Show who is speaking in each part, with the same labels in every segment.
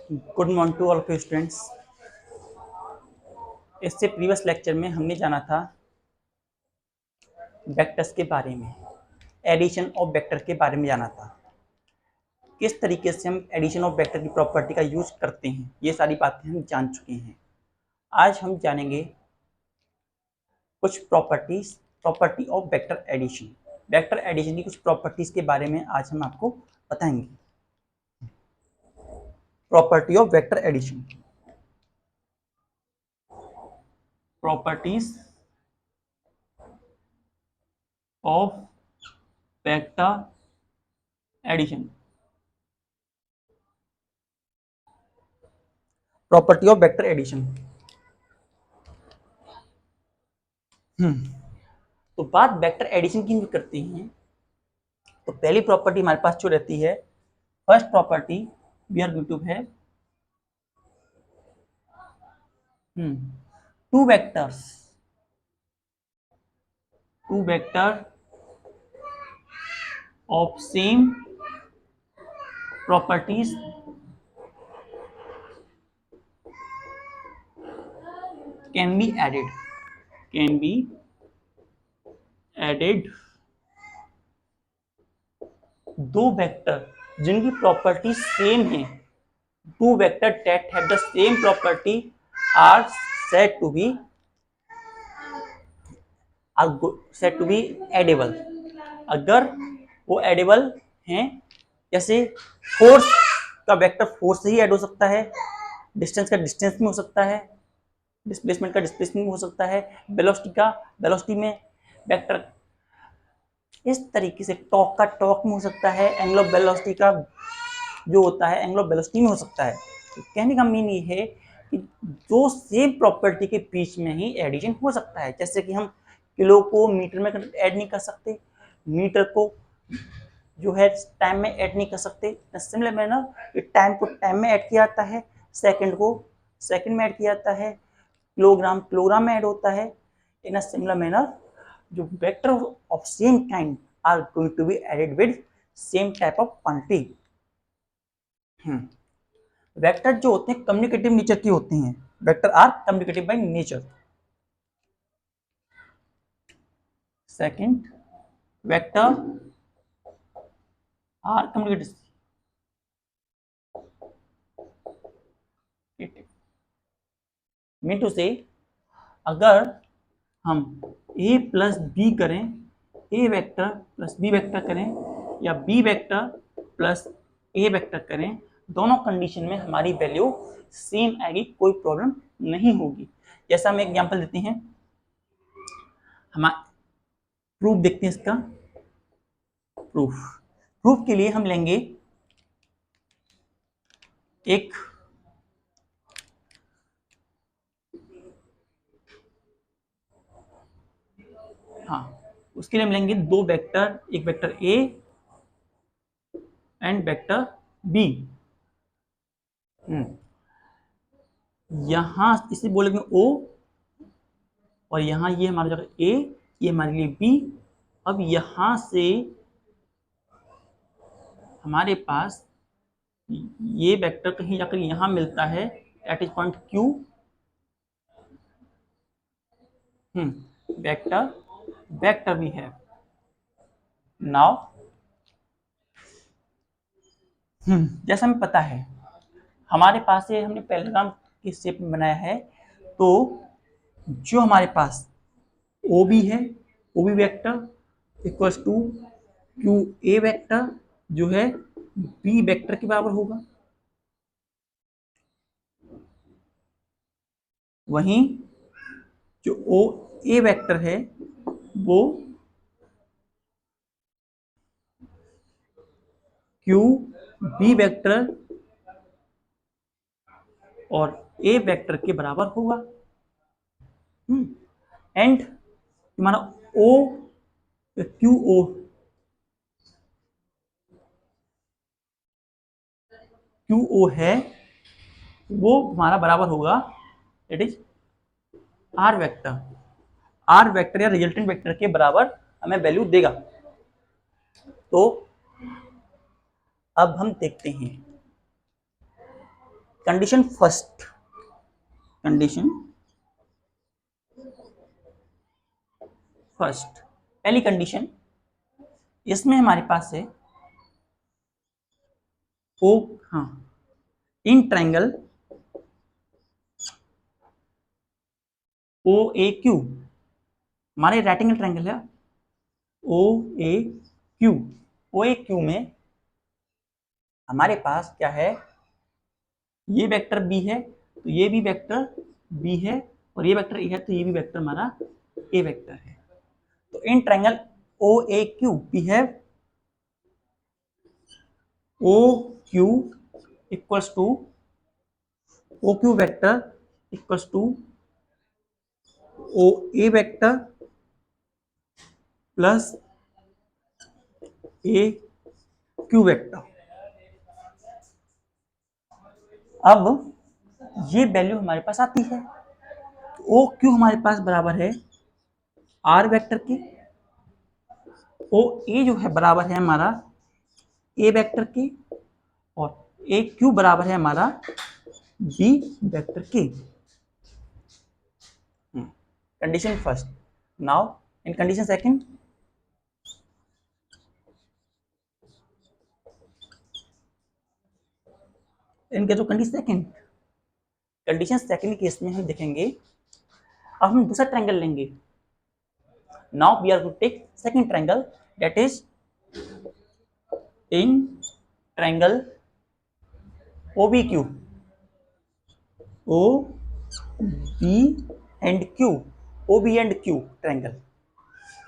Speaker 1: Good morning to all of you students. इससे previous lecture में हमने जाना था वेक्टर्स के बारे में, एडिशन ऑफ वेक्टर के बारे में जाना था। किस तरीके से हम एडिशन ऑफ वेक्टर की प्रॉपर्टी का यूज करते हैं, ये सारी बातें हम जान चुके हैं। आज हम जानेंगे कुछ property of vector addition. Vector addition की कुछ प्रॉपर्टीज के बारे में आज हम आपको बताएंगे। Property of vector addition, properties of vector addition. Property of vector addition. तो बात वेक्टर एडिशन की करते हैं तो पहली प्रॉपर्टी हमारे पास जो रहती है, first property we are going to है two vector of same properties can be added. दो वेक्टर जिनकी प्रॉपर्टी सेम है, two vector that have the same property are said to be addable. अगर वो एडेबल हैं, जैसे फोर्स का vector force से ही ऐड हो सकता है, डिस्टेंस का डिस्टेंस में हो सकता है, डिस्प्लेसमेंट का डिस्प्लेसमेंट में हो सकता है, वेलोसिटी का वेलोसिटी में वेक्टर, इस तरीके से टॉर्क का टॉर्क में हो सकता है, एंगल ऑफ वेलोसिटी का जो होता है एंगल ऑफ वेलोसिटी में हो सकता है। तो कहने का मीन ये है कि दो सेम प्रॉपर्टी के बीच में ही एडिशन हो सकता है। जैसे कि हम किलो को मीटर में ऐड नहीं कर सकते, मीटर को जो है टाइम में ऐड नहीं कर सकते, सिमिलर मैनर टाइम को टाइम में ऐड किया जाता है, सेकंड को सेकंड में ऐड किया जाता है, किलोग्राम में ऐड होता है। इन अ सिमिलर मैनर जो vector of same kind are going to be added with same type of quantity. Vector जो होते हैं कम्युनिकेटिव नेचर के होते हैं, vector are communicative by nature. Second, vector are communicative mean to say, अगर हम a plus B करें, a vector plus B vector करें, या b vector plus a vector करें, दोनों कंडीशन में हमारी वैल्यू सेम आएगी, कोई प्रॉब्लम नहीं होगी। जैसा हम एग्जांपल देते हैं, हम प्रूफ देखते हैं इसका। प्रूफ के लिए हम लेंगे एक उसके लिए हम लेंगे दो वेक्टर, एक vector a and vector b। यहां इसे बोलेंगे o, और यहां ये हमारा जगह a, ये हमारे लिए b। अब यहां से हमारे पास ये वेक्टर कहीं जाकर यहां मिलता है, that is point q। Vector भी है। नाउ जैसा हमें पता है, हमारे पास ये हमने पैरेललोग्राम के शेप में बनाया है, तो जो हमारे पास OB है, OB vector equals to QA vector जो है B वेक्टर के बराबर होगा। वहीं जो OA वेक्टर है वो QB वेक्टर और A वेक्टर के बराबर होगा। एंड हमारा QO है, वो हमारा बराबर होगा, इट इज R वेक्टर या रिजल्टेंट वेक्टर के बराबर हमें वैल्यू देगा। तो अब हम देखते हैं कंडीशन फर्स्ट, कंडीशन फर्स्ट, पहली कंडीशन इसमें हमारे पास है ओ, हाँ, in triangle O A Q, हमारे रेक्टेंगल ट्रायंगल है O A Q, O A Q में हमारे पास क्या है, ये वेक्टर बी है तो ये भी वेक्टर बी है, और ये वेक्टर ए है तो ये भी वेक्टर हमारा ए वेक्टर है। तो in triangle O A Q we have O Q equals to O Q vector equals to O A vector plus A Q vector. अब ये वैल्यू हमारे पास आती है, ओ क्यू हमारे पास बराबर है आर वेक्टर के, ओ ए जो है बराबर है हमारा ए वेक्टर के, और ए क्यू बराबर है हमारा बी वेक्टर के। Condition first, now in condition second, इनके जो कंडीशन सेकंड केस में हम देखेंगे, अब हम दूसरा ट्रायंगल लेंगे। Now we are to take second triangle, that is in triangle O B Q, O B and Q, O B and Q triangle.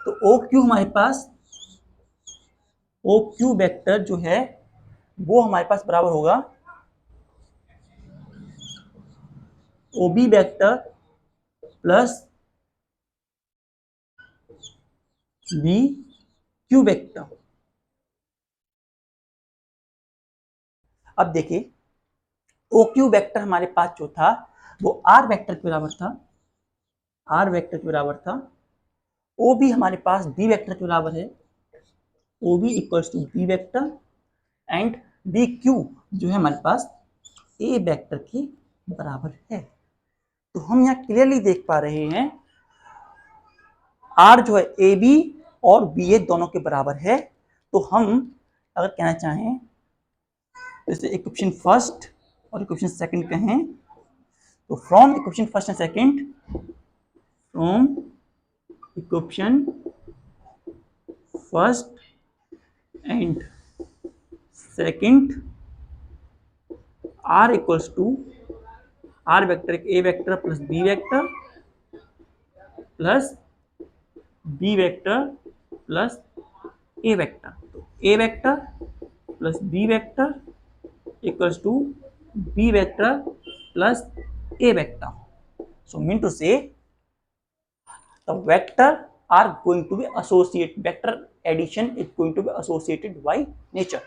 Speaker 1: तो ओ क्यू हमारे पास, ओ क्यू वेक्टर जो है वो हमारे पास बराबर होगा O B vector plus B Q vector. अब देखिए ओ क्यू वेक्टर हमारे पास जो था वो आर वेक्टर के बराबर था, आर वेक्टर के बराबर था। ओ बी हमारे पास बी वेक्टर के बराबर है, O B equals to B vector, and B Q जो है हमारे पास ए वेक्टर के बराबर है। तो हम यहाँ क्लियरली देख पा रहे हैं आर जो है ए बी और बी ए दोनों के बराबर है। तो हम अगर कहना चाहें जैसे इक्वेशन फर्स्ट और इक्वेशन सेकंड कहें तो from equation first and second, from equation first and second R equals to R vector A vector plus B vector plus B vector plus A vector. तो A vector plus B vector equals to B vector plus A vector. So mean to say the vector are going to be associated, vector addition is going to be associated by nature.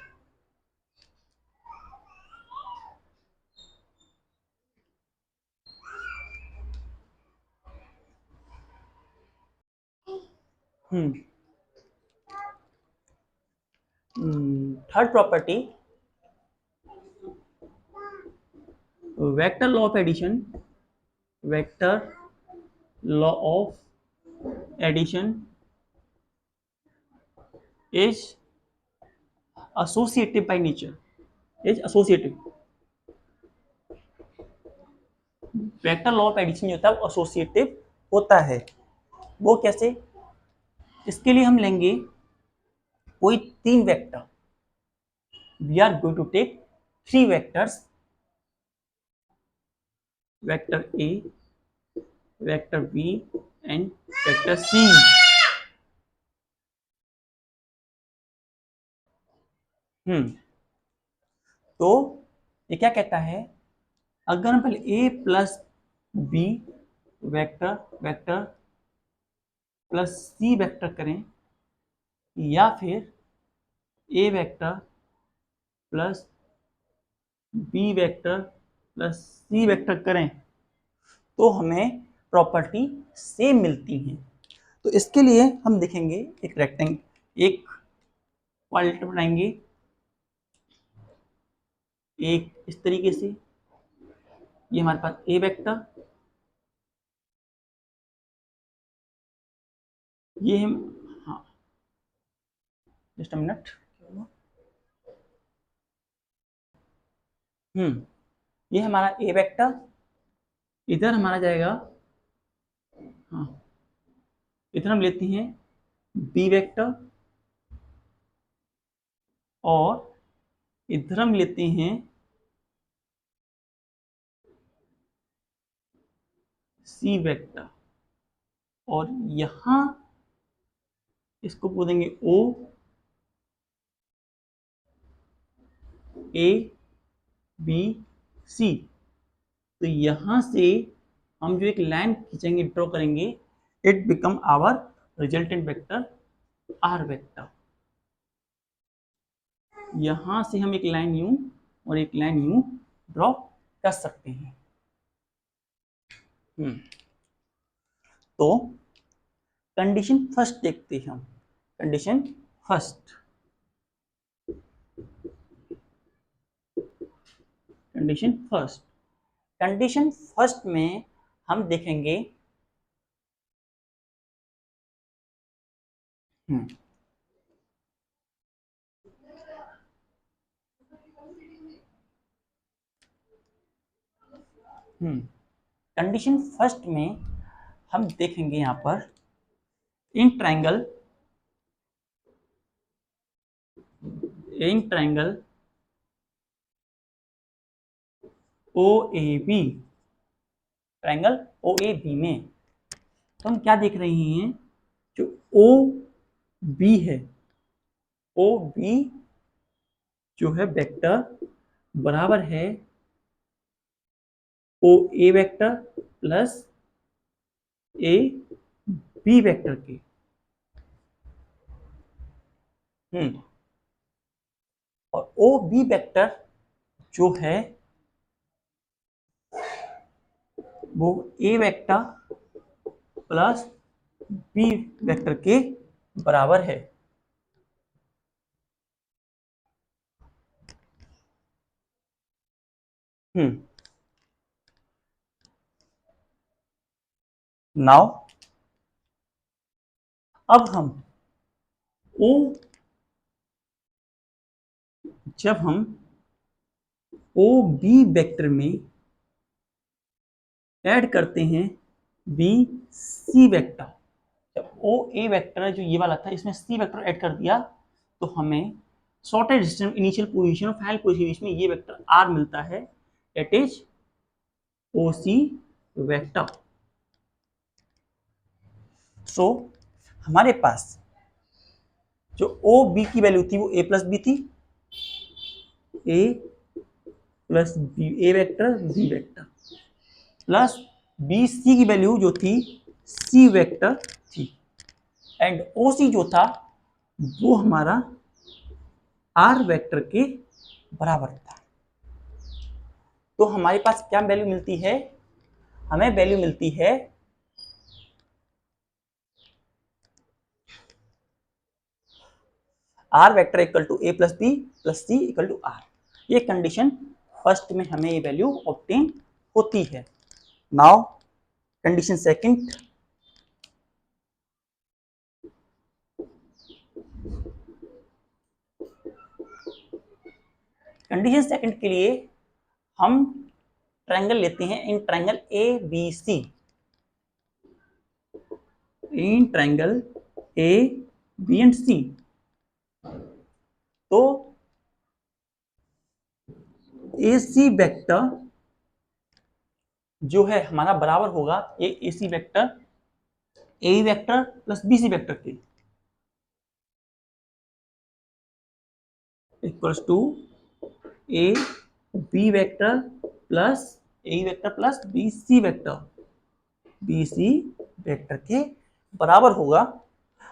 Speaker 1: Third property, vector law of addition, vector law of addition is associative by nature, is associative। Vector law of addition जो होता है वो associative होता है। वो कैसे, इसके लिए हम लेंगे कोई तीन vector, we are going to take three vectors, vector A, vector B and vector C. तो ये क्या कहता है, अगर हम पहले A plus B vector vector plus C vector करें, या फिर A vector plus B vector plus C vector करें, तो हमें प्रॉपर्टी सेम मिलती है। तो इसके लिए हम देखेंगे एक रेक्टेंगल, एक क्वाड्रेटर बनाएंगे, एक इस तरीके से ये हमारे पास ए वेक्टर, ये हम, हाँ जस्ट अ मिनट, ये हमारा ए वेक्टर, इधर हमारा जाएगा, हाँ इधर हम लेते हैं बी वेक्टर, और इधर हम लेते हैं सी वेक्टर, और यहां इसको बोलेंगे ओ ए बी सी। तो यहां से हम जो एक लाइन खींचेंगे, ड्रॉ करेंगे, it become our resultant vector R vector. यहां से हम एक लाइन यूं और एक लाइन यूं ड्रॉ कर सकते हैं। तो कंडीशन फर्स्ट देखते हैं हम। Condition first, condition first, condition first में हम देखेंगे कंडीशन फर्स्ट में हम देखेंगे यहां पर in triangle O A B, triangle O A B में तो हम क्या देख रहे हैं, जो ओ बी है, ओ बी जो है वेक्टर बराबर है O A vector plus A B vector के। और ओ बी वेक्टर जो है वो A vector plus B vector के बराबर है। नाउ अब हम ओ, जब हम ओ बी वेक्टर में ऐड करते हैं बी सी वेक्टर, जब ओ ए वेक्टर जो ये वाला था इसमें सी वेक्टर ऐड कर दिया तो हमें शॉर्टेस्ट डिस्टेंस इनिशियल पोजीशन और फाइनल पोजीशन के बीच में ये वेक्टर आर मिलता है, it is O C vector. So हमारे पास जो ओ बी की वैल्यू थी वो ए प्लस बी थी, A plus B, A vector B vector plus B C की वैल्यू जो थी सी वेक्टर थी, एंड ओ सी जो था वो हमारा आर वेक्टर के बराबर था। तो हमारे पास क्या वैल्यू मिलती है, हमें वैल्यू मिलती है R vector equal to A plus B plus C equal to R. ये कंडीशन फर्स्ट में हमें ये वैल्यू ऑब्टेन होती है। Now condition second, condition second के लिए हम ट्रायंगल लेते हैं in triangle A B C, in triangle A B and C. तो ए सी वेक्टर जो है हमारा बराबर होगा A C vector A vector plus B C vector के, equals to A B vector plus A vector plus B C vector, B C vector के बराबर होगा।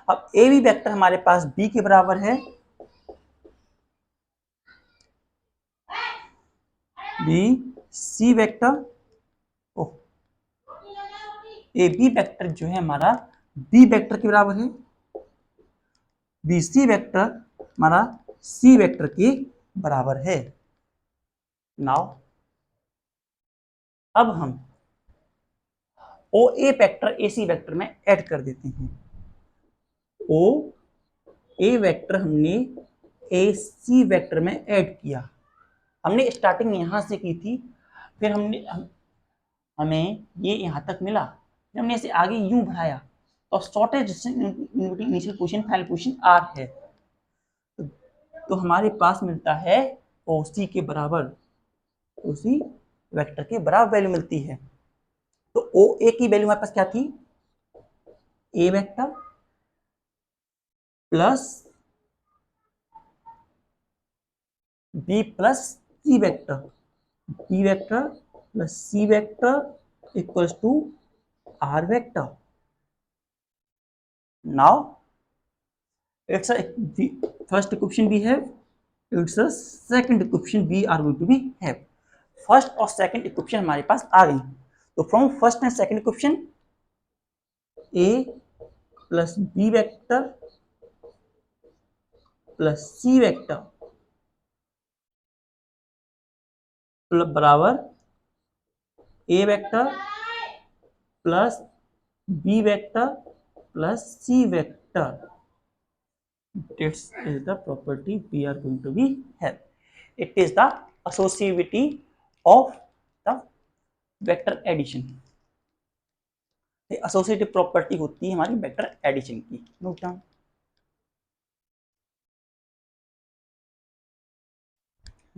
Speaker 1: अब ए बी वेक्टर हमारे पास बी के बराबर है, B C vector, A B vector जो है हमारा बी वेक्टर के बराबर है, बी सी वेक्टर हमारा सी वेक्टर के बराबर है। नाउ अब हम ओ A vector A C vector में ऐड कर देते हैं। ओ ए वेक्टर हमने ए सी वेक्टर में ऐड किया। हमने स्टार्टिंग यहां से की थी, फिर हमें ये यहां तक मिला, फिर हमने इसे आगे यूं बढ़ाया, तो shortage distance initial position final position R है। तो हमारे पास मिलता है ओ सी के बराबर, उसी वेक्टर के बराबर वैल्यू मिलती है। तो ओ ए की वैल्यू हमारे पास क्या थी, A vector plus B plus C vector, B vector plus C vector equals to R vector. Now it's a first equation we have, it's a second equation we are going to be have। First और second equation हमारे पास आ गई। तो from first and second equation A plus B vector plus C vector बराबर A vector plus B vector plus C vector. This is the property we are going to be have। It is the associativity of the vector addition। Associative property होती है हमारी vector addition की। Note down.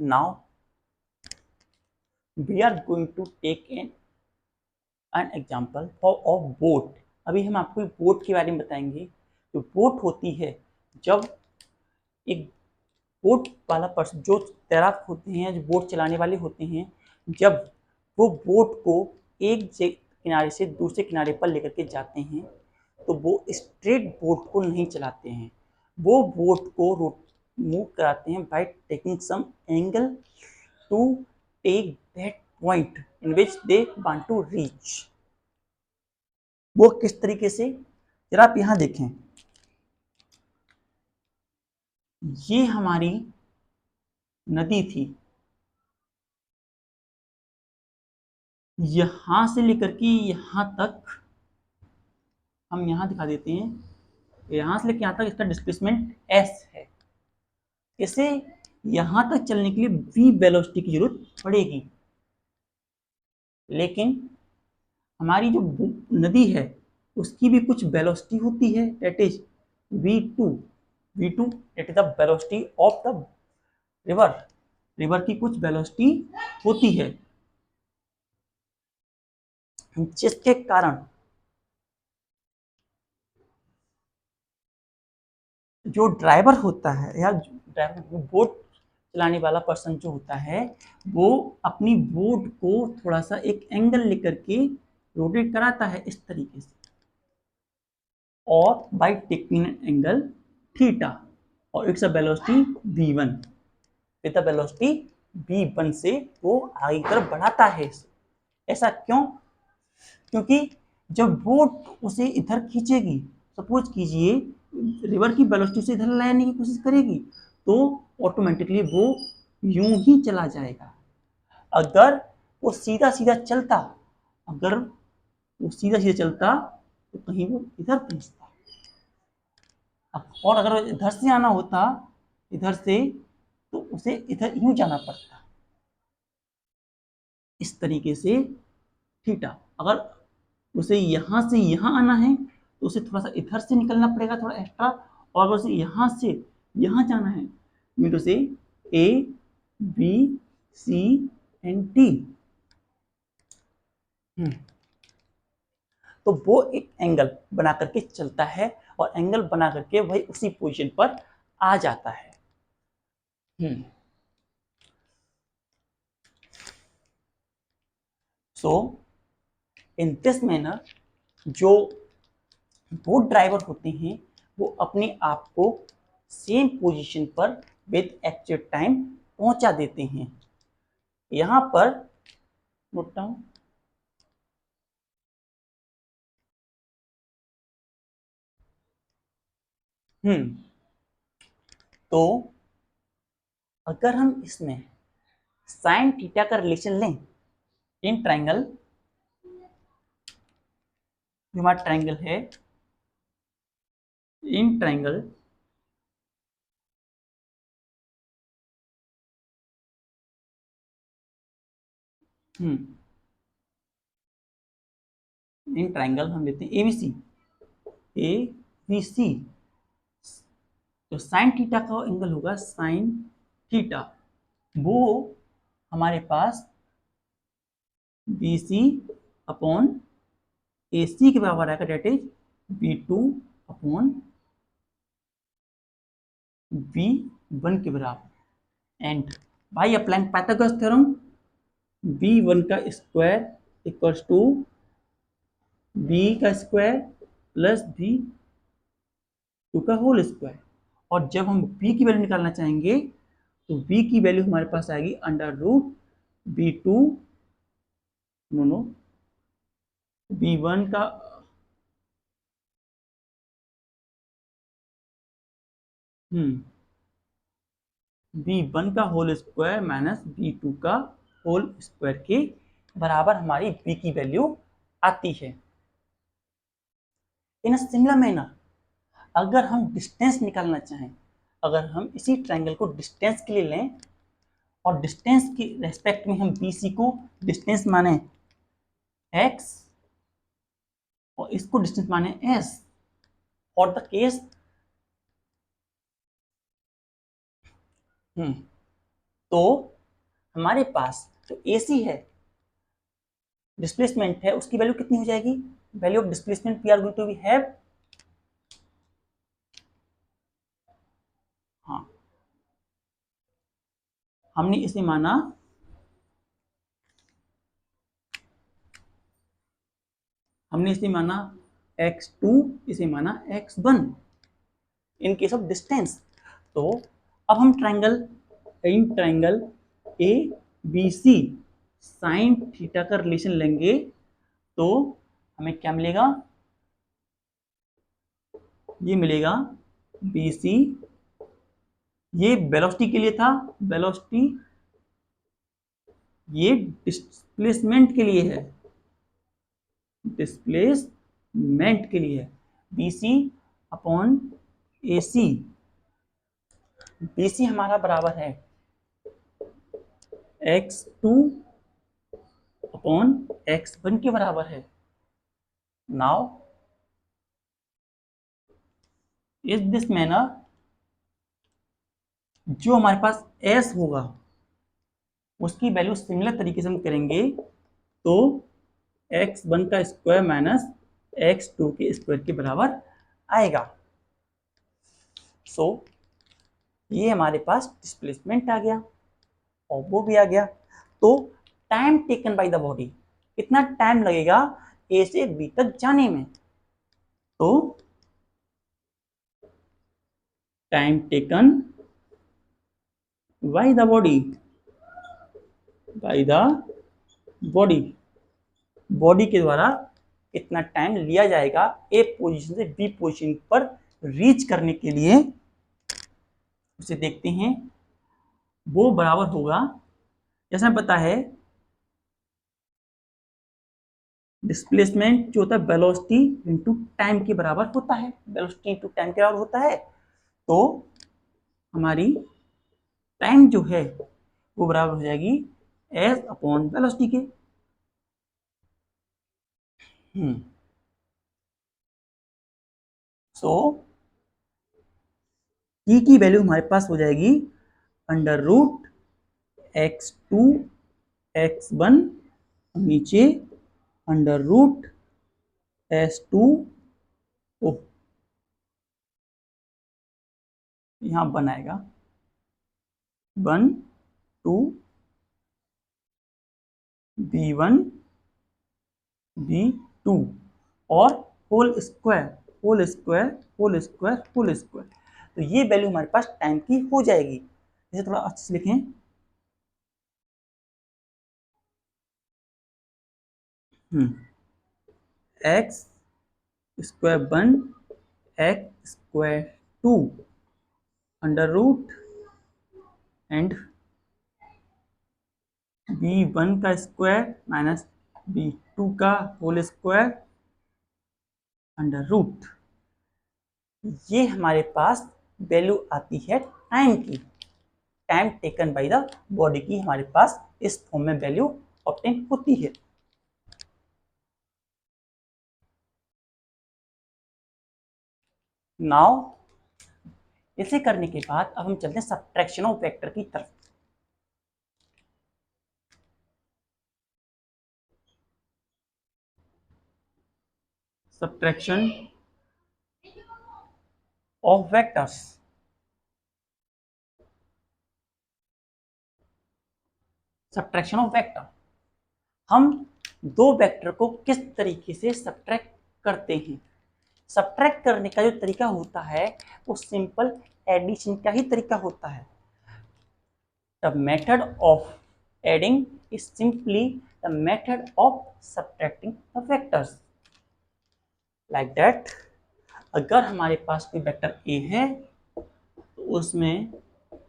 Speaker 1: Now we are going to take an example for of boat. अभी हम आपको boat के बारे में बताएंगे। जो बोट होती है, जब एक बोट वाला पर्सन, जो तैराक होते हैं, जो बोट चलाने वाले होते हैं, जब वो बोट को एक किनारे से दूसरे किनारे पर लेकर के जाते हैं, तो वो स्ट्रेट बोट को नहीं चलाते हैं, वो बोट को मूव कराते हैं by taking some angle to take that point in which they want to reach. वो किस तरीके से, जरा आप यहां देखें, ये हमारी नदी थी, यहां से लेकर के यहां तक, हम यहां दिखा देते हैं, यहां से लेकर यहां तक इसका डिस्प्लेसमेंट एस है। इसे यहां तक चलने के लिए v वेलोसिटी की जरूरत पड़ेगी, लेकिन हमारी जो नदी है उसकी भी कुछ वेलोसिटी होती है, that is v2। v2 that is the velocity of the river. River की कुछ वेलोसिटी होती है, जिसके कारण जो ड्राइवर होता है या ड्राइवर बोट चलाने वाला पर्सन जो होता है, वो अपनी बोट को थोड़ा सा एक एंगल लेकर के रोटेट कराता है इस तरीके से, और by taking an angle theta, और it's a velocity v1। With the velocity v1 से वो आगे की तरफ बढ़ाता है। ऐसा क्यों? क्योंकि जब बोट उसे इधर खींचेगी, सपोज कीजिए रिवर की वेलोसिटी से इधर लाने की कोशिश करेगी, तो ऑटोमेटिकली वो यूं ही चला जाएगा। अगर वो सीधा सीधा चलता, अगर वो सीधा सीधा चलता तो कहीं वो इधर पहुंचता, और अगर इधर से आना होता, इधर से, तो उसे इधर यूं जाना पड़ता, इस तरीके से थीटा। अगर उसे यहां से यहां आना है तो उसे थोड़ा सा इधर से निकलना पड़ेगा, थोड़ा एक्स्ट्रा, और अगर उसे यहां से यहां जाना है, mean to say A B C and D, तो वो एक एंगल बना करके चलता है, और एंगल बना करके वही उसी पोजीशन पर आ जाता है। सो इन दिस मैनर, जो बोट ड्राइवर होते हैं वो अपने आप को सेम पोजीशन पर विद एक्चुअल टाइम पहुंचा देते हैं। यहां पर नोट डाउन। तो अगर हम इसमें साइन थीटा का रिलेशन लें, इन ट्राइंगल, जो हमारा ट्राइंगल है, इन ट्राइंगल इन ट्राइंगल हम लेते हैं एबीसी, ए बी सी, तो साइन थीटा का एंगल होगा साइन थीटा, वो हमारे पास बी सी अपॉन ए सी के बराबर आएगा, that is B two upon B one के बराबर। And by applying Pythagoras theorem, B one का स्क्वायर इक्वल्स टू बी का स्क्वायर प्लस बी टू का होल स्क्वायर। और जब हम b की वैल्यू निकालना चाहेंगे तो b की वैल्यू हमारे पास आएगी under root B two, no B one का बी वन का whole square minus B two का होल स्क्वायर के बराबर हमारी b की वैल्यू आती है। इन सिमिलर मैनर, अगर हम डिस्टेंस निकालना चाहें, अगर हम इसी ट्रायंगल को डिस्टेंस के लिए लें और डिस्टेंस के रेस्पेक्ट में हम BC को डिस्टेंस माने x और इसको डिस्टेंस माने s, और द केस तो हमारे पास जो AC है, डिस्प्लेसमेंट है, उसकी वैल्यू कितनी हो जाएगी? Value of displacement we are going to be have, हाँ हमने इसे माना x2, इसे माना x1 in case of distance. तो अब हम in triangle A B C sine theta का रिलेशन लेंगे तो हमें क्या मिलेगा? ये मिलेगा बी सी, ये वेलोसिटी के लिए था, वेलोसिटी, ये डिस्प्लेसमेंट के लिए है, डिस्प्लेसमेंट के लिए है, बी सी अपॉन ए सी। बी सी हमारा बराबर है x2 अपॉन x1 के बराबर है। नाउ इज दिस मैनर, जो हमारे पास s होगा उसकी वैल्यू सिमिलर तरीके से हम करेंगे तो x1 का स्क्वायर माइनस x2 के स्क्वायर के बराबर आएगा। सो ये हमारे पास डिस्प्लेसमेंट आ गया और वो भी आ गया। तो time taken by the body, कितना टाइम लगेगा ए से बी तक जाने में? तो time taken by the body, by the body, body के द्वारा कितना टाइम लिया जाएगा ए पोजीशन से बी पोजीशन पर रीच करने के लिए, उसे देखते हैं। वो बराबर होगा, जैसा पता है डिस्प्लेसमेंट जो होता है वेलोसिटी इनटू टाइम के बराबर होता है, वेलोसिटी इनटू टाइम के बराबर होता है। तो हमारी टाइम जो है वो बराबर हो जाएगी एस अपॉन वेलोसिटी के। सो ई की वैल्यू हमारे पास हो जाएगी अंडर रूट x2 x1, नीचे अंडर रूट s2, ओ यहां बनाएगा 1 2 b1 b2 और whole square whole square whole square whole square. तो ये वैल्यू हमारे पास टाइम की हो जाएगी। इसे थोड़ा अच्छे से लिखें, X square 1 X square 2 under root and b1 का स्क्वायर माइनस b2 का होल स्क्वायर अंडर रूट। ये हमारे पास वैल्यू आती है टाइम की, time taken by the body की हमारे पास इस फॉर्म में वैल्यू ऑब्टेन होती है। नाउ इसे करने के बाद अब हम चलते हैं सब्ट्रैक्शन ऑफ वेक्टर की तरफ। Subtraction of vectors. Subtraction of vector, हम दो वेक्टर को किस तरीके से सब्ट्रैक्ट करते हैं। सब्ट्रैक्ट करने का जो तरीका होता है वो सिंपल एडिशन का ही तरीका होता है। The method of adding is simply the method of subtracting the vectors. Like that, अगर हमारे पास कोई वेक्टर ए है तो उसमें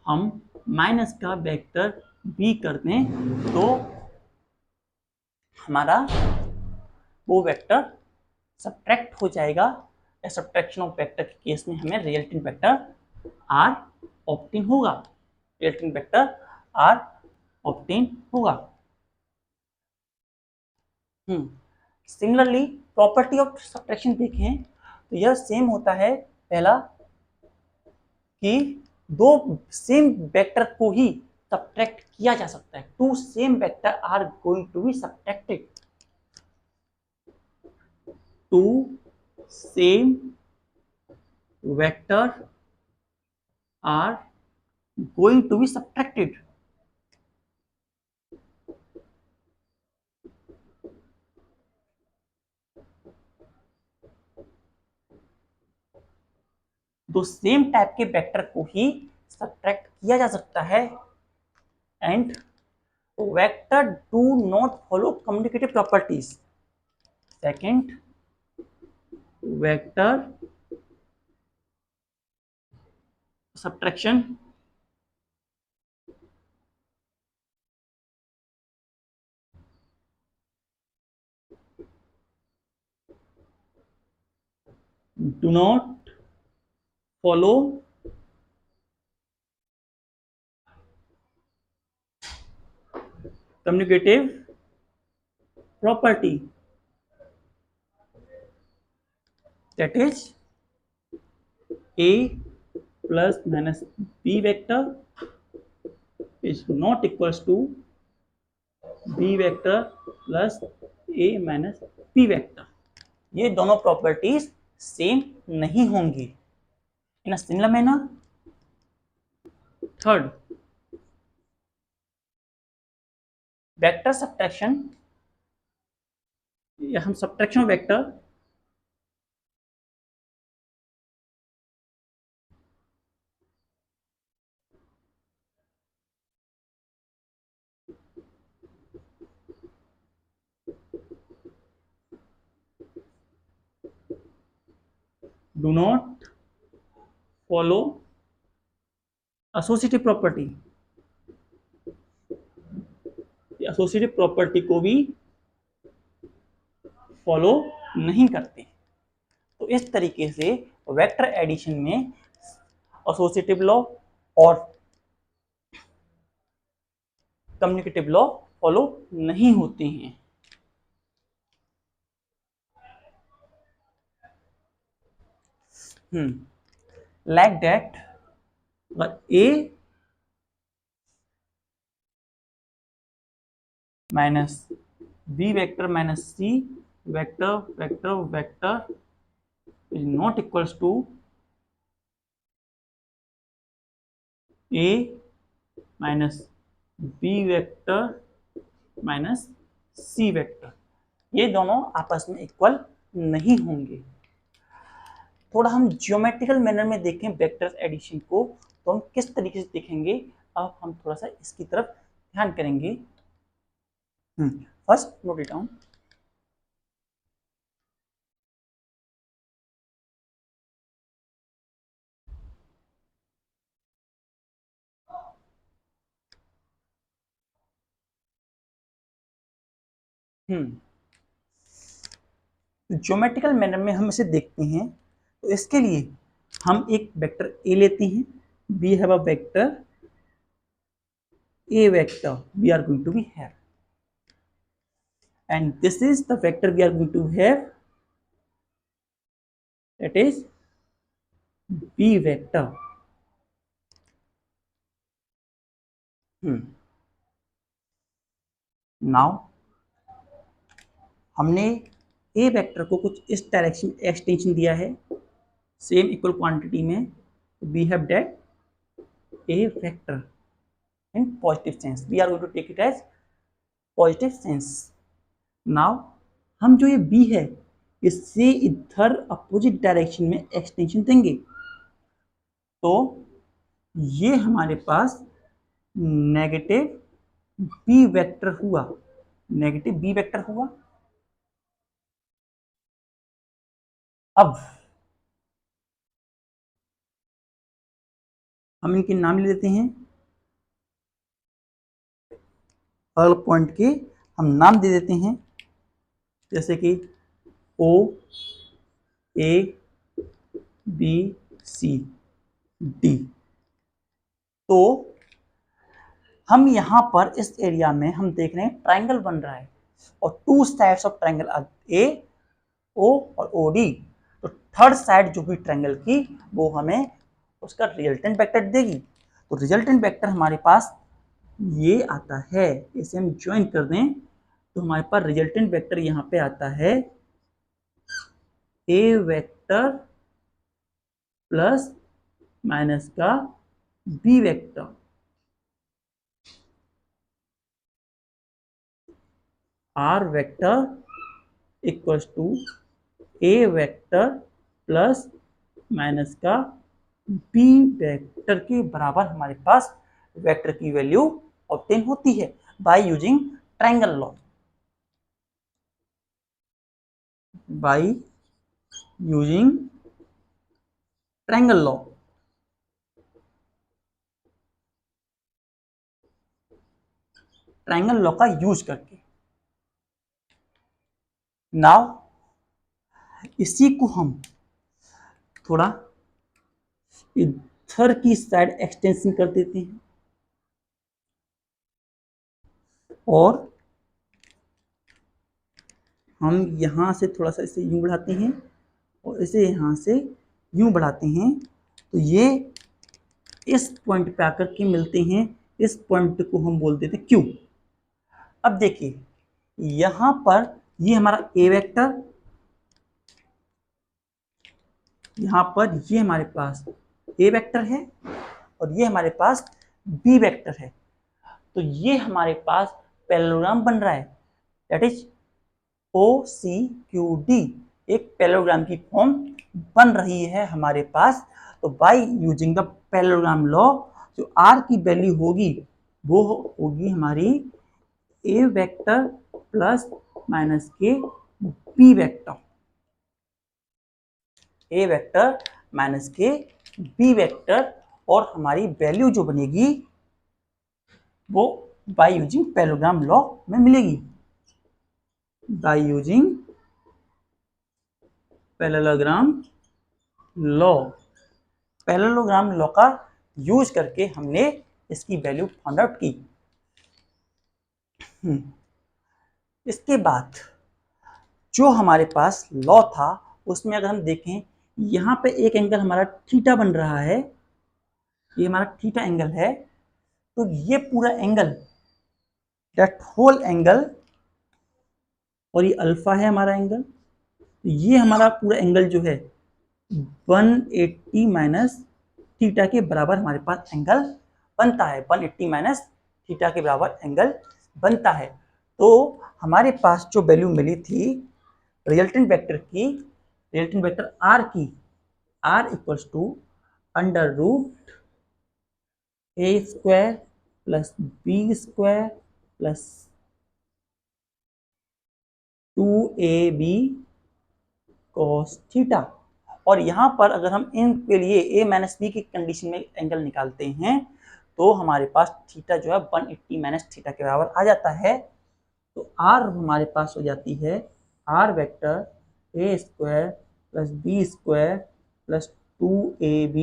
Speaker 1: हम माइनस का वेक्टर बी कर दें तो हमारा वो वेक्टर सब्ट्रैक्ट हो जाएगा। या सब्ट्रैक्शन ऑफ वेक्टर के केस में हमें रिजल्टेंट वेक्टर आर ऑब्टेन होगा। रिजल्टेंट वेक्टर आर ऑब्टेन होगा। सिमिलरली प्रॉपर्टी ऑफ सब्ट्रैक्शन देखें तो यह सेम होता है। पहला कि दो सेम वेक्टर को ही सब्ट्रैक्ट किया जा सकता है। Two same vector are going to be subtracted. Two same vector are going to be subtracted. दो सेम टाइप के वेक्टर को ही सब्ट्रैक्ट किया जा सकता है। And vector do not follow communicative properties. Second, vector subtraction do not follow commutative property, that is a plus minus b vector is not equals to b vector plus a minus b vector। ये दोनों properties same नहीं होंगी। In a similar manner, third, vector subtraction या हम subtraction vector do not follow associative property. Associative property को भी follow नहीं करते। तो इस तरीके से वेक्टर एडिशन में एसोसिएटिव लॉ और कम्युनिकेटिव लॉ फॉलो नहीं होते हैं। Like that, A minus B vector minus C vector vector vector is not equals to A minus B vector minus C vector. ये दोनों आपस में इक्वल नहीं होंगे। थोड़ा हम जियोमेट्रिकल मैनर में देखें वेक्टर एडिशन को तो हम किस तरीके से देखेंगे। अब हम थोड़ा सा इसकी तरफ ध्यान करेंगे। First note it down. Geometrical manner में हम इसे देखते हैं, तो इसके लिए हम एक वेक्टर ए लेते हैं, we have a vector a vector we are going to be have, and this is the vector we are going to have, that is b vector. Now हमने ए वेक्टर को कुछ इस डायरेक्शन एक्सटेंशन दिया है same equal quantity में, we have that A vector in positive sense, we are going to take it as positive sense. Now हम जो ये बी है इससे इधर अपोजिट डायरेक्शन में एक्सटेंशन देंगे, तो ये हमारे पास नेगेटिव बी वेक्टर हुआ, नेगेटिव बी वेक्टर हुआ. अब हम इनके नाम ले लेते हैं, अलग पॉइंट के हम नाम दे देते हैं, जैसे कि ओ ए बी सी डी. तो हम यहाँ पर इस एरिया में हम देख रहे हैं ट्राइंगल बन रहा है और two sides of triangle A O और ओ डी. तो थर्ड साइड जो भी ट्राइंगल की वो हमें उसका रिजल्टेंट वेक्टर देगी. तो रिजल्टेंट वेक्टर हमारे पास ये आता है, इसे हम ज्वाइन कर दें तो हमारे पास रिजल्टेंट वेक्टर यहाँ पे आता है ए वेक्टर प्लस माइनस का B vector, R vector equals to A vector plus minus का बी वेक्टर के बराबर हमारे पास वेक्टर की वैल्यू ऑब्टेन होती है by using triangle law. By using triangle law, triangle law का यूज करके. नाउ इसी को हम थोड़ा इधर की साइड एक्सटेंशन कर देते हैं और हम यहां से थोड़ा सा इसे यूं बढ़ाते हैं और इसे यहां से यूं बढ़ाते हैं, तो ये इस पॉइंट पे आकर के मिलते हैं, इस पॉइंट को हम बोल देते हैं क्यू. अब देखिए यहां पर ये हमारा ए वेक्टर, यहां पर ये हमारे पास ए वेक्टर है और ये हमारे पास बी वेक्टर है. तो ये हमारे पास पैरेललोग्राम बन रहा है, that is O C Q D, एक पैरेललोग्राम की फॉर्म बन रही है हमारे पास. तो by using the parallelogram law जो आर की वैल्यू होगी वो होगी हमारी ए वेक्टर प्लस माइनस के B vector, A vector minus के बी वेक्टर, और हमारी वैल्यू जो बनेगी वो बाय यूजिंग पैरेललोग्राम लॉ में मिलेगी. By using parallelogram law, parallelogram law का यूज करके हमने इसकी वैल्यू फाइंड आउट की. इसके बाद जो हमारे पास लॉ था उसमें अगर हम देखें यहाँ पे एक एंगल हमारा थीटा बन रहा है, ये हमारा थीटा एंगल है. तो ये पूरा एंगल, दैट होल एंगल, और ये अल्फा है हमारा एंगल, तो ये हमारा पूरा एंगल जो है 180 माइनस थीटा के बराबर हमारे पास एंगल बनता है, 180 माइनस थीटा के बराबर एंगल बनता है. तो हमारे पास जो वैल्यू मिली थी रिजल्टेंट वेक्टर की, रिजल्टेंट वेक्टर आर की, R equals to under root A square plus B square plus 2ab cos theta. और यहाँ पर अगर हम इनके लिए a माइनस बी की कंडीशन में एंगल निकालते हैं तो हमारे पास थीटा जो है 180 माइनस थीटा के बराबर आ जाता है. तो आर हमारे पास हो जाती है R vector A square plus B square plus 2ab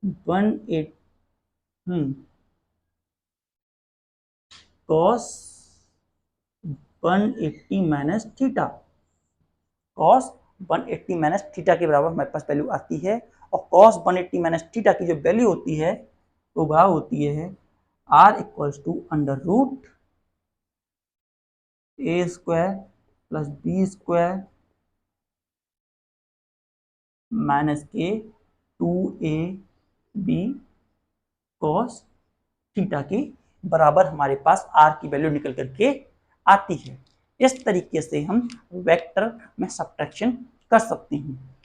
Speaker 1: 180 cos 180 minus theta. cos 180 minus theta के बराबर हमारे पास वैल्यू आती है, और cos 180 माइनस थीटा की जो वैल्यू होती है वो भाव होती है r equals to under root A square plus B square minus के 2ab cos थीटा के बराबर हमारे पास r की वैल्यू निकल करके आती है। इस तरीके से हम वेक्टर में सब्ट्रैक्शन कर सकते हैं।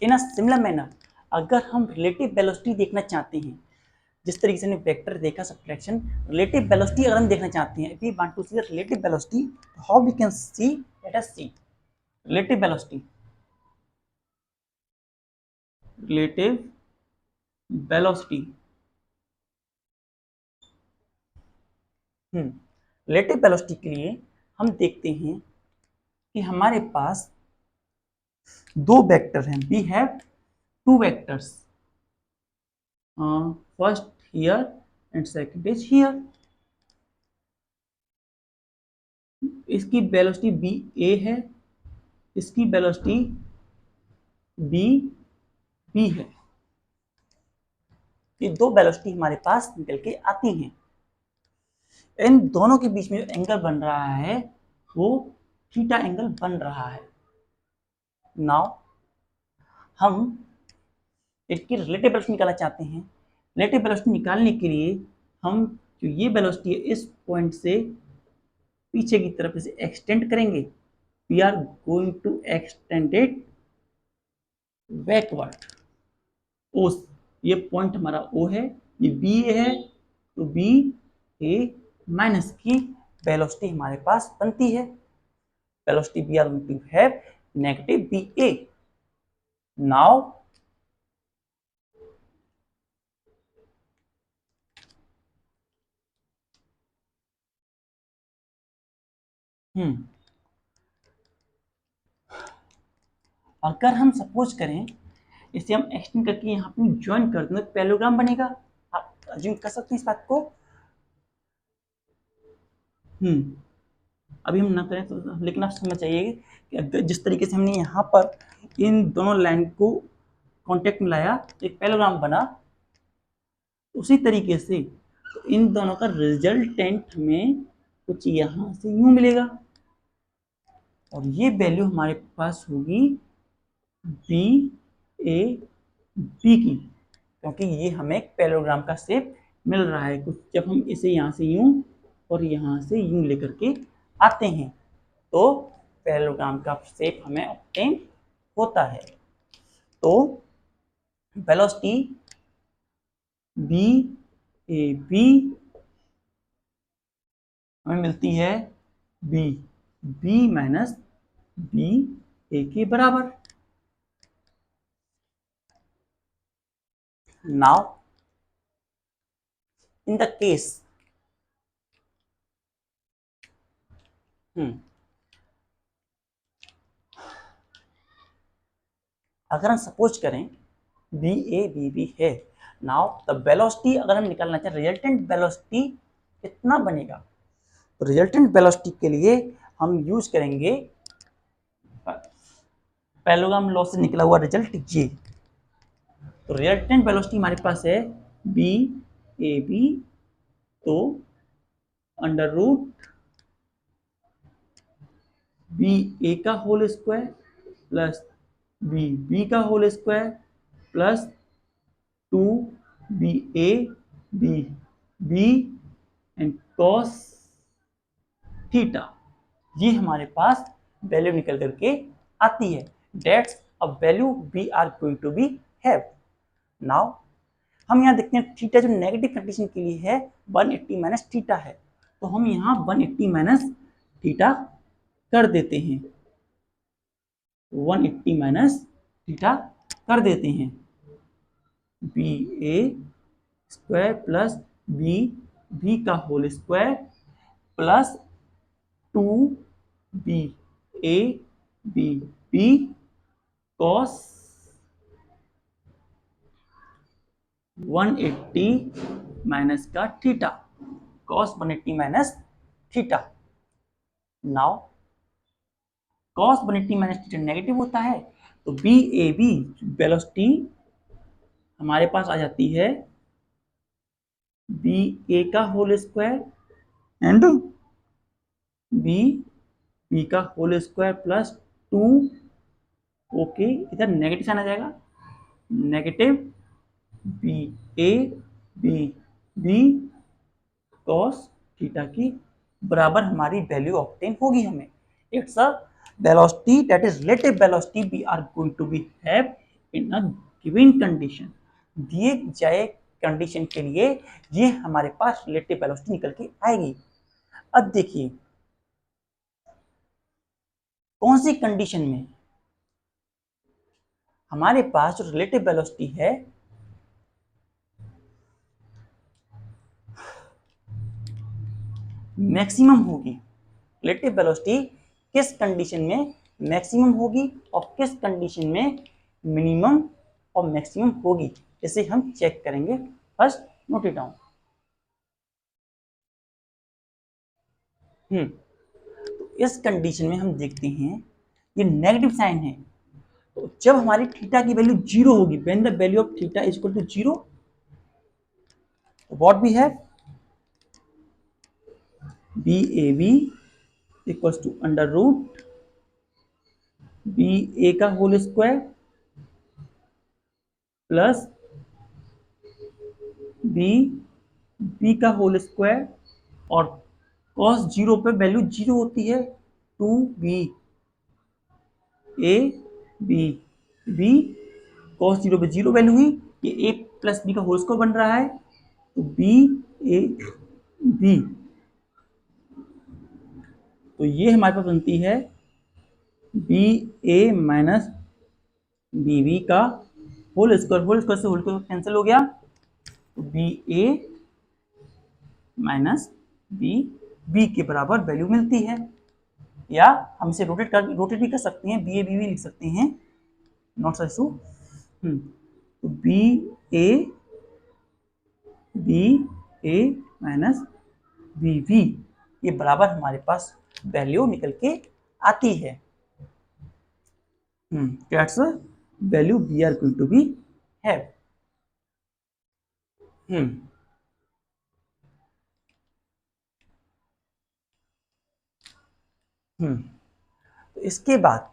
Speaker 1: इन अ सिमिलर मैनर, अगर हम रिलेटिव वेलोसिटी देखना चाहते हैं, जिस तरीके से हमने वेक्टर देखा सब्ट्रैक्शन, रिलेटिव वेलोसिटी अगर हम देखना चाहते हैं, if we want to see the relative velocity, how we can see, let us see relative velocity. Relative velocity relative velocity के लिए हम देखते हैं कि हमारे पास दो वेक्टर हैं, we have two vectors, first here and second is here. इसकी वेलोसिटी बी ए है, इसकी वेलोसिटी बी बी है। ये दो वेलोसिटी हमारे पास निकल के आती हैं। इन दोनों के बीच में जो एंगल बन रहा है वो थीटा एंगल बन रहा है। नाउ हम इसकी रिलेटिव वेलोसिटी निकालना चाहते हैं। रिलेटिव वेलोसिटी निकालने के लिए हम जो ये वेलोसिटी है इस पॉइंट से पीछे की तरफ इसे एक्सटेंड करेंगे। We are going to extend it backward. O, ये पॉइंट हमारा ओ है, ये बी है, तो बी ए माइनस की वेलोसिटी हमारे पास बनती है। Velocity we are going to have negative B A. Now अगर हम सपोज करें इसे हम एक्सटेंड करके यहाँ पे ज्वाइन कर दें, पैरेललोग्राम बनेगा। आप अज्यूम कर सकते हैं इस बात को। अभी हम ना करें तो, लेकिन आप समझ जाइए कि अगर जिस तरीके से हमने यहाँ पर इन दोनों लाइन को कांटेक्ट में लाया, एक पैरेललोग्राम बना, उसी तरीके से तो इन दोनों का रिजल्टेंट में कुछ यहाँ से यूं मिलेगा, और ये वैल्यू हमारे पास होगी बी ए बी की, क्योंकि ये हमें एक पैरेललोग्राम का शेप मिल रहा है। कुछ जब हम इसे यहाँ से यूं और यहाँ से यूं लेकर के आते हैं तो पैरेललोग्राम का शेप हमें ऑब्टेन होता है। तो वेलोसिटी बी ए बी हमें मिलती है बी बी माइनस बी ए के बराबर। नाउ इन द केस अगर हम सपोज करें बी ए बी बी है, नाउ द वेलोसिटी अगर हम निकालना चाहें, रिजल्टेंट वेलोसिटी कितना बनेगा, तो रिजल्टेंट वेलोसिटी के लिए हम यूज करेंगे पैरेललोग्राम लॉ से निकला हुआ रिजल्ट ये। तो रिजल्टेंट वेलोसिटी हमारे पास है बी ए बी, तो अंडर रूट बी ए का whole square plus B B का whole square plus 2 B A B B and cos theta, ये हमारे पास वैल्यू निकल करके आती है। That's a value we are going to be have. Now हम यहाँ देखते हैं थीटा जो नेगेटिव कंडीशन के लिए है 180 माइनस थीटा है, तो हम यहाँ 180 माइनस थीटा कर देते हैं। 180 माइनस थीटा कर देते हैं। B A square plus B B का whole square plus 2 B A B B cos 180 minus का theta, cos 180 minus theta. Now cos 180 minus theta negative होता है, तो बी ए बी वेलोसिटी हमारे पास आ जाती है बी ए का whole square and B B का होल स्क्वायर प्लस 2, ओके इधर नेगेटिव साइन आ जाएगा, negative B A B B cos theta की बराबर हमारी वैल्यू ऑब्टेन होगी। हमें it's a velocity that is relative velocity we are going to be have in a given condition. दिए जाए कंडीशन के लिए ये हमारे पास रिलेटिव वेलोसिटी निकल के आएगी। अब देखिए कौन सी कंडीशन में हमारे पास जो रिलेटिव वेलोसिटी है मैक्सिमम होगी। रिलेटिव वेलोसिटी किस कंडीशन में मैक्सिमम होगी और किस कंडीशन में मिनिमम और मैक्सिमम होगी, इसे हम चेक करेंगे। First note it down. तो इस कंडीशन में हम देखते हैं ये नेगेटिव साइन है, तो जब हमारी थीटा की वैल्यू जीरो होगी, when the value of theta is equal to zero, what we have B A B equals to under root B A का whole square plus B B का whole square और cos zero पे value zero होती है, 2b A B B cos zero पे zero value हुई, ये a plus B का होल स्क्वायर बन रहा है, तो बी ए बी, तो ये हमारे पास बनती है B A minus B B का होल स्क्वायर से होल स्क्वायर कैंसिल हो गया, तो B A minus B B के बराबर वैल्यू मिलती है। या हम इसे रोटेट भी कर सकते हैं, बी ए बी भी लिख सकते हैं, नॉट सो इशू। तो B A minus B V ये बराबर हमारे पास वैल्यू निकल के आती है। That's value we are going to be have. तो इसके बाद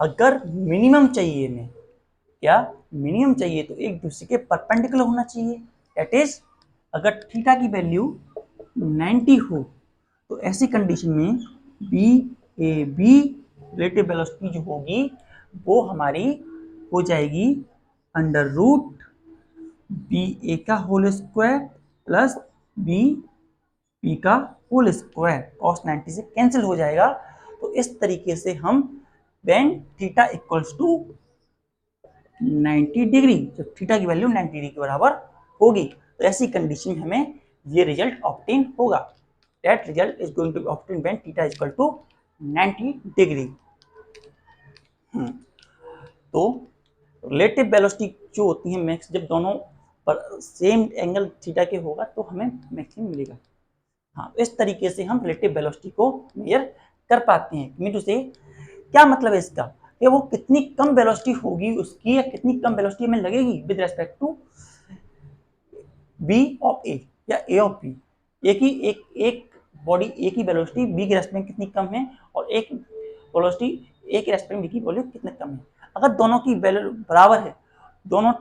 Speaker 1: अगर मिनिमम चाहिए में क्या मिनिमम चाहिए तो एक दूसरे के परपेंडिकुलर होना चाहिए। दैट इज अगर थीटा की वैल्यू 90 हो तो ऐसी कंडीशन में B A B relative velocity जो होगी वो हमारी हो जाएगी अंडर रूट बी ए का whole square plus B P का होल स्क्वायर, कॉस 90 से कैंसिल हो जाएगा। तो इस तरीके से हम when theta equals to 90 degree, जब थीटा की वैल्यू 90 डिग्री के बराबर होगी तो ऐसी कंडीशन में हमें ये रिजल्ट ऑब्टेन होगा। That result is going to be obtain when theta is equal to 90 degree. तो रिलेटिव वेलोसिटी जो होती है मैक्स, जब दोनों पर सेम एंगल थीटा के होगा तो हमें मैक्सिमम मिलेगा। हाँ, तो इस तरीके से हम रिलेटिव वेलोसिटी को मेजर कर पाते हैं। मीन टू से क्या मतलब है इसका कि वो कितनी कम वेलोसिटी होगी उसकी या कितनी कम वेलोसिटी हमें लगेगी with respect to B of A या ए ऑफ बी। एक बॉडी ए की वेलोसिटी बी के रेस्पेक्ट में कितनी कम है और एक वेलोसिटी ए के रेस्पेक्ट में बी की वैल्यू कितनी कम है। अगर दोनों की वैल्यू बराबर है, दोनों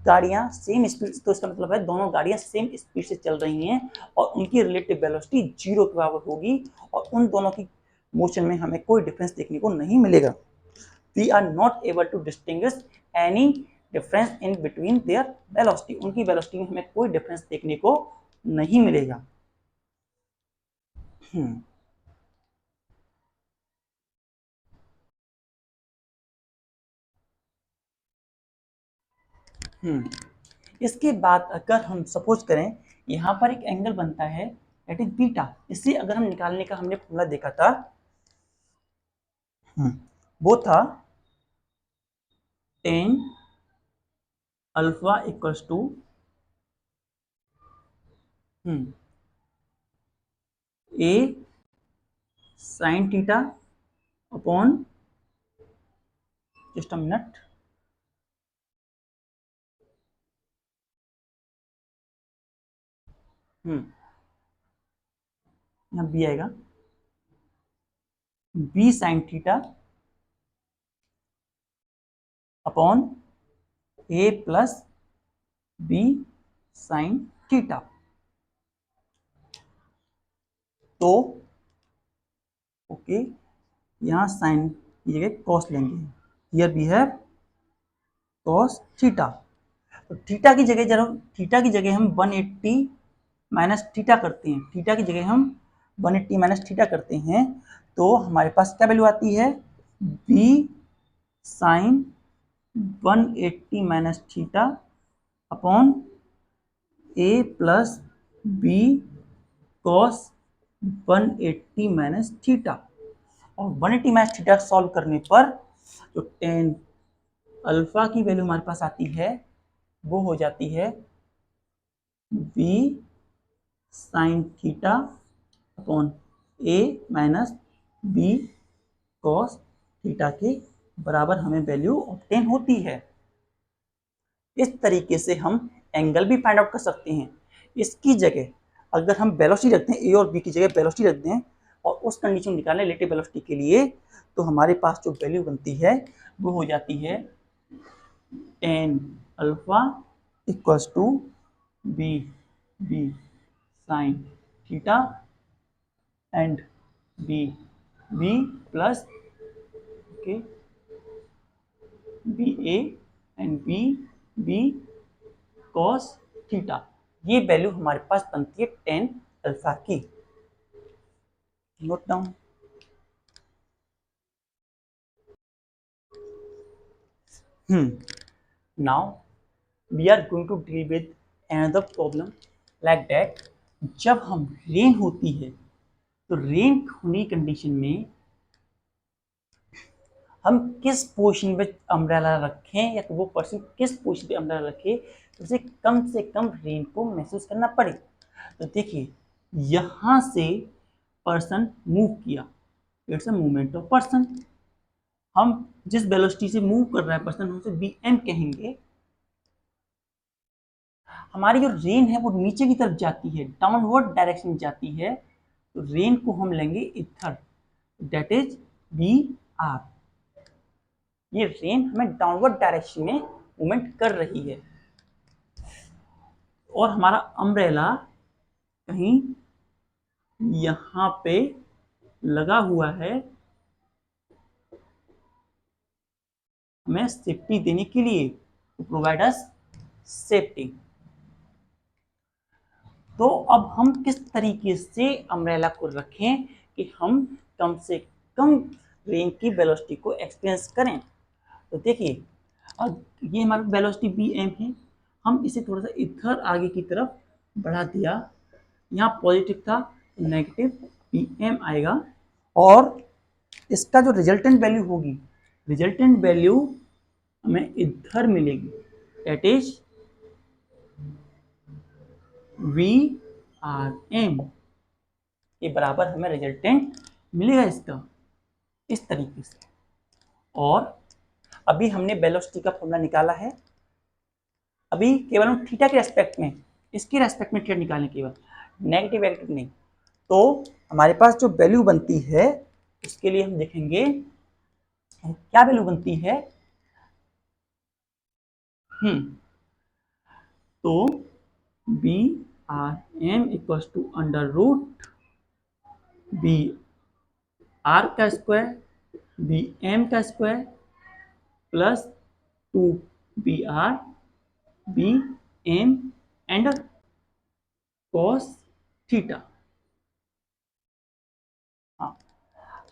Speaker 1: गाड़ियां सेम स्पीड, तो इसका मतलब है दोनों गाड़ियां सेम स्पीड से चल रही हैं और उनकी रिलेटिव वेलोसिटी जीरो के बराबर होगी और उन दोनों की मोशन में हमें कोई डिफरेंस देखने को नहीं मिलेगा। We are not able to distinguish any difference in between their velocity। उनकी वेलोसिटी में हमें कोई डिफरेंस देखने को नहीं मिलेगा। इसके बाद अगर हम सपोज करें यहाँ पर एक एंगल बनता है दैट इज बीटा, इसे अगर हम निकालने का हमने फॉर्मूला देखा था, वो था tan alpha equals to A sine theta upon, just a minute, यहाँ बी आएगा, B sine theta upon A plus B sine theta. तो ओके, यहाँ साइन की जगह कॉस लेंगे, here we have cos theta. तो थीटा की जगह जब हम थीटा की जगह हम 180 माइनस थीटा करते हैं, थीटा की जगह हम 180 माइनस थीटा करते हैं, तो हमारे पास क्या वैल्यू आती है, B sine 180 minus theta upon A plus B cos 180 minus theta. और 180 माइनस थीटा सॉल्व करने पर जो टेन अल्फा की वैल्यू हमारे पास आती है वो हो जाती है बी साइन थीटा अपॉन ए माइनस बी कॉस थीटा के बराबर हमें वैल्यू ऑब्टेन होती है। इस तरीके से हम एंगल भी फाइंड आउट कर सकते हैं। इसकी जगह अगर हम वेलोसिटी रखते हैं, ए और बी की जगह वेलोसिटी रखते हैं और उस कंडीशन निकालें रिलेटिव वेलोसिटी के लिए, तो हमारे पास जो वैल्यू बनती है वो हो जाती है tan alpha equals to B B sine theta and B B plus okay B A and B B cos theta. ये वैल्यू हमारे पास बनती है tan अल्फा की। Note down. Now we are going to deal with another problem like that। जब हम rain होती है तो रेन होने की कंडीशन में हम किस पोजीशन पे अम्ब्रेला रखें या तो वो पर्सन किस पोजीशन पे अम्ब्रेला रखे तो उसे कम से कम रेन को महसूस करना पड़े। तो देखिए यहाँ से पर्सन मूव किया, it's a movement of person. हम जिस वेलोसिटी से मूव कर रहा है पर्सन हम उसे बी एम कहेंगे। हमारी जो रेन है वो नीचे की तरफ जाती है, डाउनवर्ड डायरेक्शन में जाती है, तो रेन को हम लेंगे इधर, दैट इज बी आर। ये रेन हमें डाउनवर्ड डायरेक्शन में मूवमेंट कर रही है और हमारा अम्ब्रेला कहीं यहाँ पे लगा हुआ है हमें सेफ्टी देने के लिए, टू प्रोवाइड अस सेफ्टी। तो अब हम किस तरीके से अम्ब्रेला को रखें कि हम कम से कम रेन की वेलोसिटी को एक्सपीरियंस करें। तो देखिए अब ये हमारा वेलोसिटी बी एम है, हम इसे थोड़ा सा इधर आगे की तरफ बढ़ा दिया, यहाँ पॉजिटिव था तो नेगेटिव बी एम आएगा और इसका जो रिजल्टेंट वैल्यू होगी, रिजल्टेंट वैल्यू हमें इधर मिलेगी, that is V R M के बराबर हमें रिजल्टेंट मिलेगा इसका, इस तरीके से। और अभी हमने वेलोसिटी का फॉर्मूला निकाला है, अभी केवल हम थीटा के रेस्पेक्ट में, इसके रेस्पेक्ट में थीटा निकालें केवल, नेगेटिव नेगेटिव नहीं। तो हमारे पास जो वैल्यू बनती है उसके लिए हम देखेंगे क्या वैल्यू बनती है। तो B R M equals to under root B R का स्क्वायर बी एम का square plus 2 B R B M and cos theta. हाँ,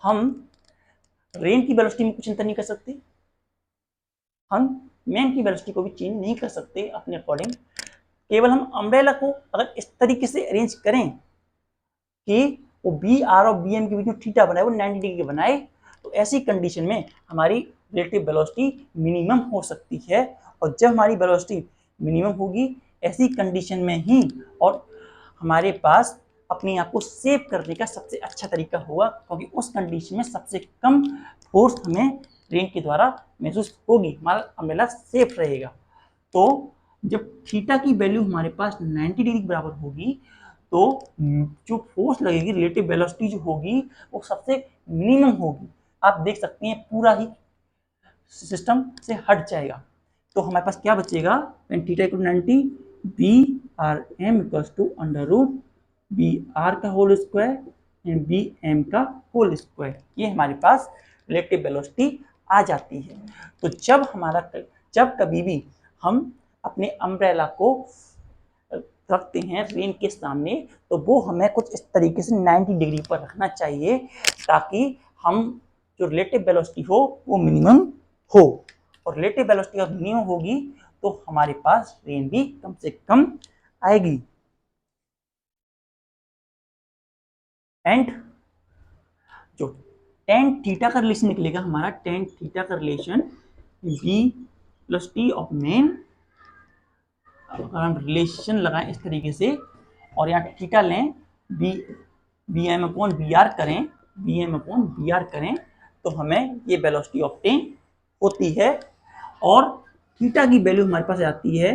Speaker 1: हम रेन की वेलोसिटी में कुछ अंतर नहीं कर सकते, हम मेन की वेलोसिटी को भी चेंज नहीं कर सकते अपने अकॉर्डिंग। केवल हम अम्ब्रेला को अगर इस तरीके से अरेंज करें कि वो बी आर और बी एम के बीच में थीटा बनाए, वो 90 डिग्री के बनाए, तो ऐसी कंडीशन में हमारी रिलेटिव वेलोसिटी मिनिमम हो सकती है। और जब हमारी वेलोसिटी मिनिमम होगी ऐसी कंडीशन में ही और हमारे पास अपने आप को सेव करने का सबसे अच्छा तरीका होगा, क्योंकि उस कंडीशन में सबसे कम फोर्स हमें रेन के द्वारा महसूस होगी, हमारा अम्ब्रेला सेफ रहेगा। तो जब थीटा की वैल्यू हमारे पास 90 डिग्री के बराबर होगी तो जो फोर्स लगेगी, रिलेटिव वेलोसिटी जो होगी वो सबसे मिनिमम होगी। आप देख सकते हैं पूरा ही सिस्टम से हट जाएगा। तो हमारे पास क्या बचेगा, when theta equal 90 B R M equals to under root B R का whole square and B M का होल स्क्वायर, ये हमारे पास रिलेटिव वेलोसिटी आ जाती है। तो जब कभी भी हम अपने अम्ब्रेला को रखते हैं रेन के सामने, तो वो हमें कुछ इस तरीके से 90 डिग्री पर रखना चाहिए, ताकि हम जो रिलेटिव वेलोसिटी हो वो मिनिमम हो। और रिलेटिव वेलोसिटी अगर मिनिमम होगी तो हमारे पास रेन भी कम से कम आएगी। एंड जो टेन थीटा का रिलेशन निकलेगा हमारा, टेन थीटा का relation B plus T of men, अगर हम रिलेशन लगाएं इस तरीके से और यहाँ थीटा लें, B M upon B R करें, B M upon B R करें, तो हमें ये वेलोसिटी ऑब्टेन होती है। और थीटा की वैल्यू हमारे पास आती है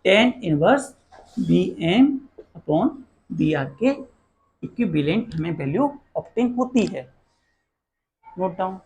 Speaker 1: tan inverse B M upon B R के इक्विवेलेंट हमें वैल्यू ऑब्टेन होती है। Note down.